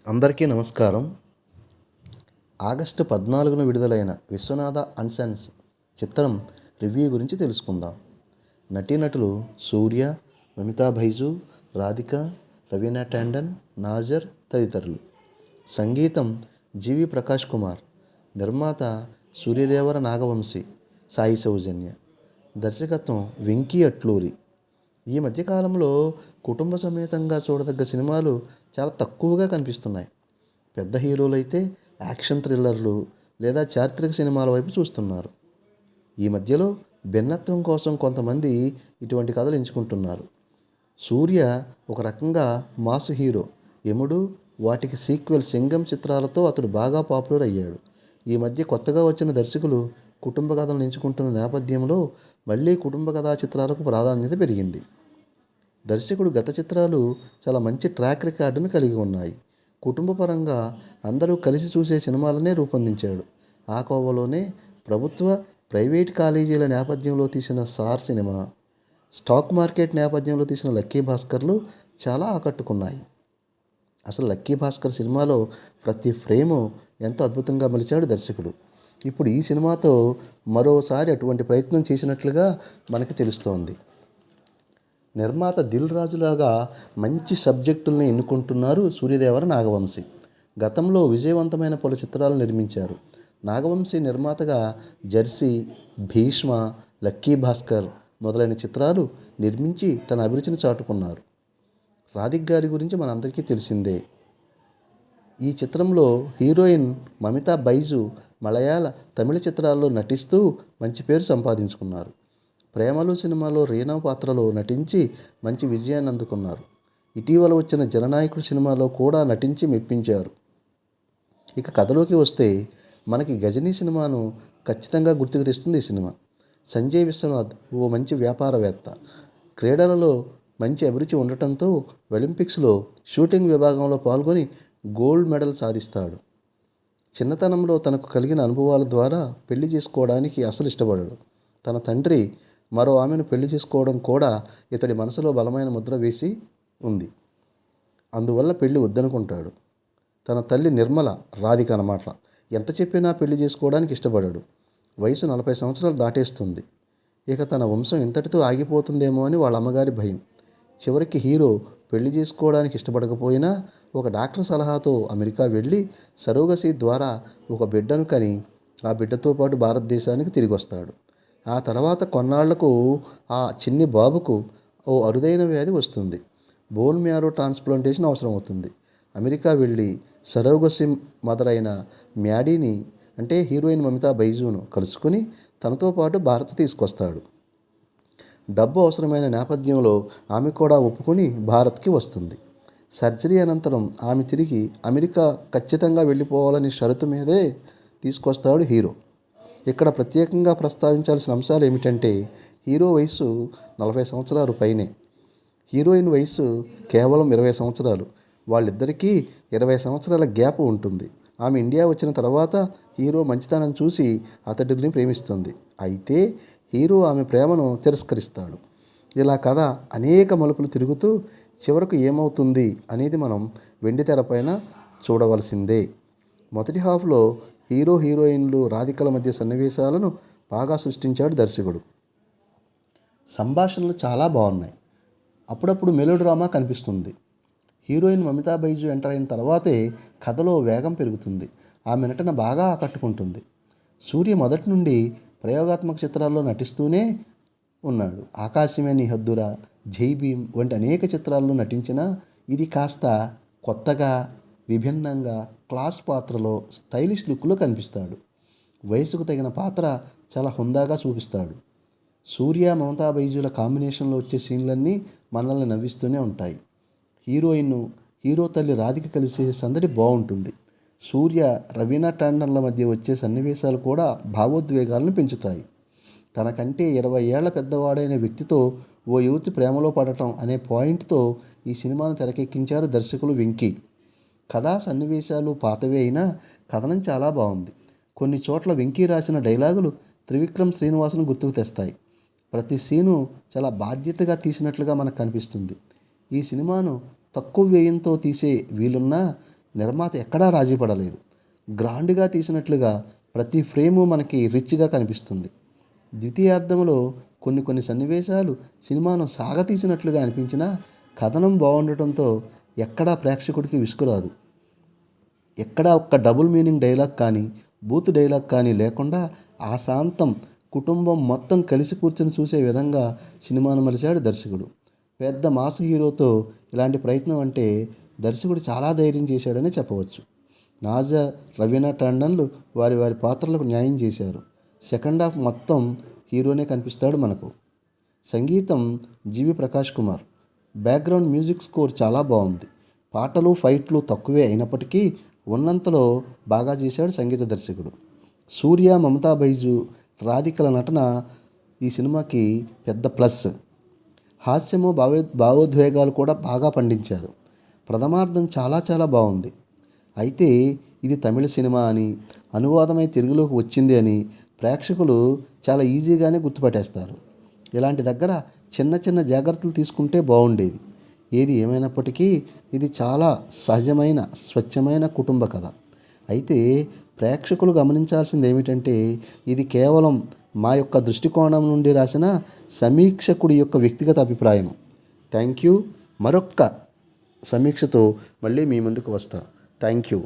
అందరికీ నమస్కారం. ఆగస్టు 14న విడుదలైన విశ్వనాథ అండ్ సన్స్ చిత్రం రివ్యూ గురించి తెలుసుకుందాం. నటీనటులు సూర్య, మమితా బైజు, రాధిక, రవీనా టండన్, నాజర్ తదితరులు. సంగీతం జీవి ప్రకాష్ కుమార్. నిర్మాత సూర్యదేవర నాగవంశి, సాయి సౌజన్య. దర్శకత్వం వెంకీ అట్లూరి. ఈ మధ్యకాలంలో కుటుంబ సమేతంగా చూడదగ్గ సినిమాలు చాలా తక్కువగా కనిపిస్తున్నాయి. పెద్ద హీరోలు అయితే యాక్షన్ థ్రిల్లర్లు లేదా చారిత్రక సినిమాల వైపు చూస్తున్నారు. ఈ మధ్యలో భిన్నత్వం కోసం కొంతమంది ఇటువంటి కథలు ఎంచుకుంటున్నారు. సూర్య ఒక రకంగా మాసు హీరో. యముడు, వాటికి సీక్వెల్ సింగం చిత్రాలతో అతడు బాగా పాపులర్ అయ్యాడు. ఈ మధ్య కొత్తగా వచ్చిన దర్శకులు కుటుంబ కథలను ఎంచుకుంటున్న నేపథ్యంలో మళ్ళీ కుటుంబ కథా చిత్రాలకు ప్రాధాన్యత పెరిగింది. దర్శకుడు గత చిత్రాలు చాలా మంచి ట్రాక్ రికార్డును కలిగి ఉన్నాయి. కుటుంబ పరంగా అందరూ కలిసి చూసే సినిమాలనే రూపొందించాడు. ఆ కోవలోనే ప్రభుత్వ, ప్రైవేట్ కాలేజీల నేపథ్యంలో తీసిన సార్ సినిమా, స్టాక్ మార్కెట్ నేపథ్యంలో తీసిన లక్కీ భాస్కర్లు చాలా ఆకట్టుకున్నాయి. అసలు లక్కీ భాస్కర్ సినిమాలో ప్రతి ఫ్రేము ఎంతో అద్భుతంగా మలిచాడు దర్శకుడు. ఇప్పుడు ఈ సినిమాతో మరోసారి అటువంటి ప్రయత్నం చేసినట్లుగా మనకి తెలుస్తోంది. నిర్మాత దిల్ రాజులాగా మంచి సబ్జెక్టుల్ని ఎన్నుకుంటున్నారు సూర్యదేవర నాగవంశి. గతంలో విజయవంతమైన పలు చిత్రాలు నిర్మించారు. నాగవంశి నిర్మాతగా జెర్సీ, భీష్మ, లక్కీ భాస్కర్ మొదలైన చిత్రాలు నిర్మించి తన అభిరుచిని చాటుకున్నారు. రాధిక్ గారి గురించి మనందరికీ తెలిసిందే. ఈ చిత్రంలో హీరోయిన్ మమితా బైజు మలయాళ, తమిళ చిత్రాల్లో నటిస్తూ మంచి పేరు సంపాదించుకున్నారు. ప్రేమలు సినిమాలో రీనా పాత్రలో నటించి మంచి విజయాన్ని అందుకున్నారు. ఇటీవల వచ్చిన జననాయకుడు సినిమాలో కూడా నటించి మెప్పించారు. ఇక కథలోకి వస్తే మనకి గజనీ సినిమాను ఖచ్చితంగా గుర్తుకు తెస్తుంది ఈ సినిమా. సంజయ్ విశ్వనాథ్ ఓ మంచి వ్యాపారవేత్త. క్రీడలలో మంచి అభిరుచి ఉండటంతో ఒలింపిక్స్లో షూటింగ్ విభాగంలో పాల్గొని గోల్డ్ మెడల్ సాధిస్తాడు. చిన్నతనంలో తనకు కలిగిన అనుభవాల ద్వారా పెళ్లి చేసుకోవడానికి అసలు ఇష్టపడాడు. తన తండ్రి మరో ఆమెను పెళ్లి చేసుకోవడం కూడా ఇతడి మనసులో బలమైన ముద్ర వేసి ఉంది. అందువల్ల పెళ్లి వద్దనుకుంటాడు. తన తల్లి నిర్మల, రాధిక అన్నమాట, ఎంత చెప్పినా పెళ్లి చేసుకోవడానికి ఇష్టపడాడు. వయసు 40 సంవత్సరాలు దాటేస్తుంది. ఇక తన వంశం ఇంతటితో ఆగిపోతుందేమో అని వాళ్ళ అమ్మగారి భయం. చివరికి హీరో పెళ్లి చేసుకోవడానికి ఇష్టపడకపోయినా ఒక డాక్టర్ సలహాతో అమెరికా వెళ్ళి సరోగసీ ద్వారా ఒక బిడ్డను కని ఆ బిడ్డతో పాటు భారతదేశానికి తిరిగి వస్తాడు. ఆ తర్వాత కొన్నాళ్లకు ఆ చిన్ని బాబుకు ఓ అరుదైన వ్యాధి వస్తుంది. బోన్ మ్యారో ట్రాన్స్ప్లాంటేషన్ అవసరం అవుతుంది. అమెరికా వెళ్ళి సరోగసి మదర్ అయిన మ్యాడీని, అంటే హీరోయిన్ మమితా బైజును కలుసుకుని తనతో పాటు భారత్ తీసుకొస్తాడు. డబ్బు అవసరమైన నేపథ్యంలో ఆమె కూడా ఒప్పుకొని భారత్కి వస్తుంది. సర్జరీ అనంతరం ఆమె తిరిగి అమెరికా ఖచ్చితంగా వెళ్ళిపోవాలని షరతు మీదే తీసుకొస్తాడు హీరో. ఇక్కడ ప్రత్యేకంగా ప్రస్తావించాల్సిన అంశాలు ఏమిటంటే, హీరో వయసు 40 సంవత్సరాలు పైనే, హీరోయిన్ వయసు కేవలం 20 సంవత్సరాలు. వాళ్ళిద్దరికీ 20 సంవత్సరాల గ్యాప్ ఉంటుంది. ఆమె ఇండియా వచ్చిన తర్వాత హీరో మంచితనం చూసి అతడిని ప్రేమిస్తుంది. అయితే హీరో ఆమె ప్రేమను తిరస్కరిస్తాడు. ఇలా కథ అనేక మలుపులు తిరుగుతూ చివరకు ఏమవుతుంది అనేది మనం వెండితెరపైన చూడవలసిందే. మొదటి హాఫ్లో హీరో హీరోయిన్లు రాధికల మధ్య సన్నివేశాలను బాగా సృష్టించాడు దర్శకుడు. సంభాషణలు చాలా బాగున్నాయి. అప్పుడప్పుడు మెలోడ్రామా కనిపిస్తుంది. హీరోయిన్ మమితా బైజు ఎంటర్ అయిన తర్వాతే కథలో వేగం పెరుగుతుంది. ఆమె నటన బాగా ఆకట్టుకుంటుంది. సూర్య మొదటి నుండి ప్రయోగాత్మక చిత్రాల్లో నటిస్తూనే ఉన్నాడు. ఆకాశమే నీ హద్దురా, జై భీమ్ వంటి అనేక చిత్రాల్లో నటించినా ఇది కాస్త కొత్తగా, విభిన్నంగా, క్లాస్ పాత్రలో స్టైలిష్ లుక్లో కనిపిస్తాడు. వయసుకు తగిన పాత్ర చాలా హుందాగా చూపిస్తాడు. సూర్య, మమతా బైజుల కాంబినేషన్లో వచ్చే సీన్లన్నీ మనల్ని నవ్విస్తూనే ఉంటాయి. హీరో తల్లి రాధిక కలిసే సందడి బాగుంటుంది. సూర్య, రవీనా టండన్ల మధ్య వచ్చే సన్నివేశాలు కూడా భావోద్వేగాలను పెంచుతాయి. తనకంటే 20 ఏళ్ల పెద్దవాడైన వ్యక్తితో ఓ యువతి ప్రేమలో పడటం అనే పాయింట్తో ఈ సినిమాను తెరకెక్కించారు దర్శకులు వెంకీ. కథా సన్నివేశాలు పాతవే అయినా కథనం చాలా బాగుంది. కొన్ని చోట్ల వెంకీ రాసిన డైలాగులు త్రివిక్రమ్ శ్రీనివాసును గుర్తుకు తెస్తాయి. ప్రతి సీను చాలా బాధ్యతగా తీసినట్లుగా మనకు కనిపిస్తుంది. ఈ సినిమాను తక్కువ వ్యయంతో తీసే వీలున్నా నిర్మాత ఎక్కడా రాజీ పడలేదు. గ్రాండ్గా తీసినట్లుగా ప్రతి ఫ్రేము మనకి రిచ్గా కనిపిస్తుంది. ద్వితీయార్థంలో కొన్ని సన్నివేశాలు సినిమాను సాగతీసినట్లుగా అనిపించినా కథనం బాగుండటంతో ఎక్కడా ప్రేక్షకుడికి విసుగురాదు. ఎక్కడా ఒక్క డబుల్ మీనింగ్ డైలాగ్ కానీ బూత్ డైలాగ్ కానీ లేకుండా ఆశాంతం కుటుంబం మొత్తం కలిసి కూర్చొని చూసే విధంగా సినిమాను మలిచాడు దర్శకుడు. పెద్ద మాస్ హీరోతో ఇలాంటి ప్రయత్నం అంటే దర్శకుడు చాలా ధైర్యం చేశాడని చెప్పవచ్చు. నాజర్, రవీనా టండన్లు వారి పాత్రలకు న్యాయం చేశారు. సెకండ్ హాఫ్ మొత్తం హీరోనే కనిపిస్తాడు మనకు. సంగీతం GV Prakash Kumar. Background music score చాలా బాగుంది. పాటలు ఫైట్లు తక్కువే అయినప్పటికీ ఉన్నంతలో బాగా చేశాడు సంగీత దర్శకుడు. సూర్య, మమతా బైజు, రాధికల నటన ఈ సినిమాకి పెద్ద ప్లస్. హాస్యము, భావోద్వేగాలు కూడా బాగా పండించారు. ప్రథమార్థం చాలా బాగుంది. అయితే ఇది తమిళ సినిమా అని, అనువాదమై తెలుగులోకి వచ్చింది అని ప్రేక్షకులు చాలా ఈజీగానే గుర్తుపట్టేస్తారు. ఇలాంటి దగ్గర చిన్న జాగ్రత్తలు తీసుకుంటే బాగుండేది. ఏది ఏమైనప్పటికీ ఇది చాలా సహజమైన, స్వచ్ఛమైన కుటుంబ కథ. అయితే ప్రేక్షకులు గమనించాల్సింది ఏమిటంటే ఇది కేవలం మా యొక్క దృష్టికోణం నుండి రాసిన సమీక్షకుడి యొక్క వ్యక్తిగత అభిప్రాయం. Thank you. మరొక్క సమీక్షతో మళ్ళీ మీ ముందుకు వస్తా. Thank you.